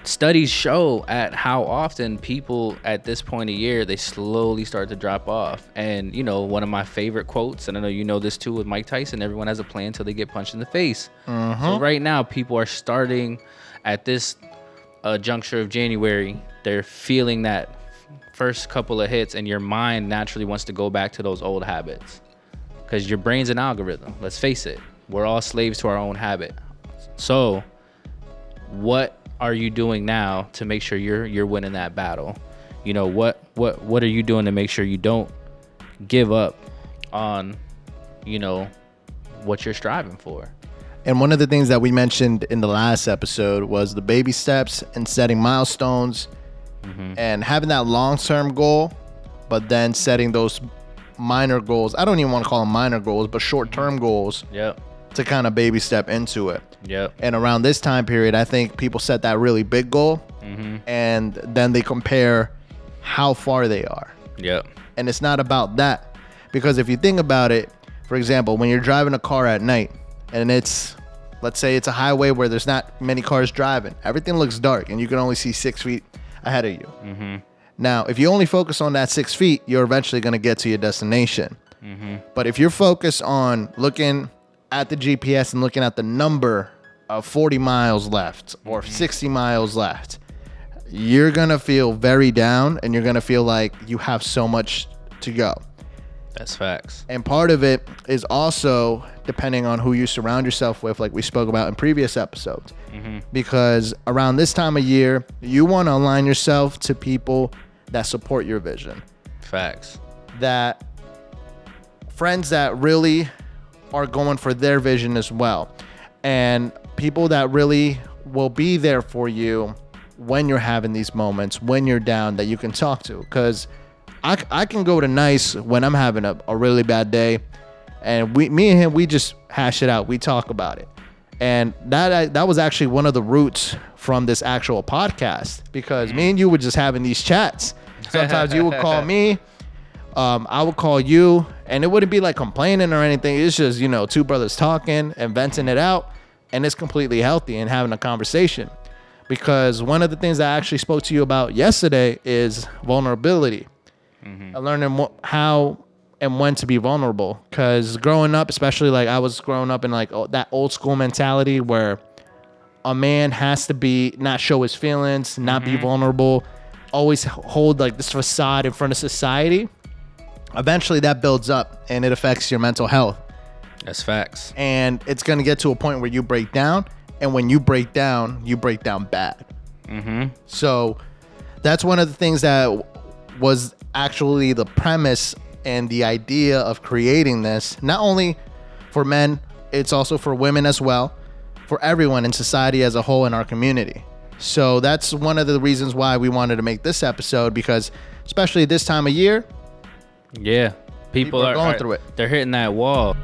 studies show at how often people at this point of year, they slowly start to drop off. And, you know, one of my favorite quotes, and I know you know this too with Mike Tyson, everyone has a plan until they get punched in the face. So right now, people are starting at this juncture of January, they're feeling that first couple of hits, and your mind naturally wants to go back to those old habits. Because your brain's an algorithm. Let's face it. We're all slaves to our own habit. So what are you doing now to make sure you're winning that battle? You know, what are you doing to make sure you don't give up on, you know, what you're striving for? And one of the things that we mentioned in the last episode was the baby steps and setting milestones and having that long-term goal, but then setting those minor goals. I don't even want to call them minor goals, but short-term goals. Yep. To kind of baby step into it. Yep. And around this time period, I think people set that really big goal, and then they compare how far they are. Yep. And it's not about that, because if you think about it, for example, when you're driving a car at night, and it's, let's say it's a highway where there's not many cars driving, everything looks dark, and you can only see 6 feet ahead of you. Now, if you only focus on that 6 feet, you're eventually going to get to your destination. But if you're focused on looking at the GPS and looking at the number of 40 miles left or 60 miles left, you're going to feel very down, and you're going to feel like you have so much to go. That's facts. And part of it is also depending on who you surround yourself with, like we spoke about in previous episodes. Because around this time of year, you want to align yourself to people that support your vision. Facts. That friends that really are going for their vision as well, and people that really will be there for you when you're having these moments, when you're down, that you can talk to. Because I can go to Nyce when I'm having a really bad day, and me and him, we just hash it out. We talk about it. And that was actually one of the roots from this actual podcast, because me and you were just having these chats. Sometimes you would call me, I would call you, and it wouldn't be like complaining or anything. It's just, you know, two brothers talking and venting it out, and it's completely healthy and having a conversation. Because one of the things that I actually spoke to you about yesterday is vulnerability. And learning how and when to be vulnerable. Because growing up, especially like I was growing up in like that old school mentality where a man has to be, not show his feelings, not be vulnerable, always hold like this facade in front of society. Eventually that builds up and it affects your mental health. That's facts. And it's going to get to a point where you break down, and when you break down bad. So that's one of the things that was actually the premise and the idea of creating this. Not only for men, it's also for women as well, for everyone in society as a whole in our community. So that's one of the reasons why we wanted to make this episode, because especially this time of year, yeah, people are going through it. They're hitting that wall.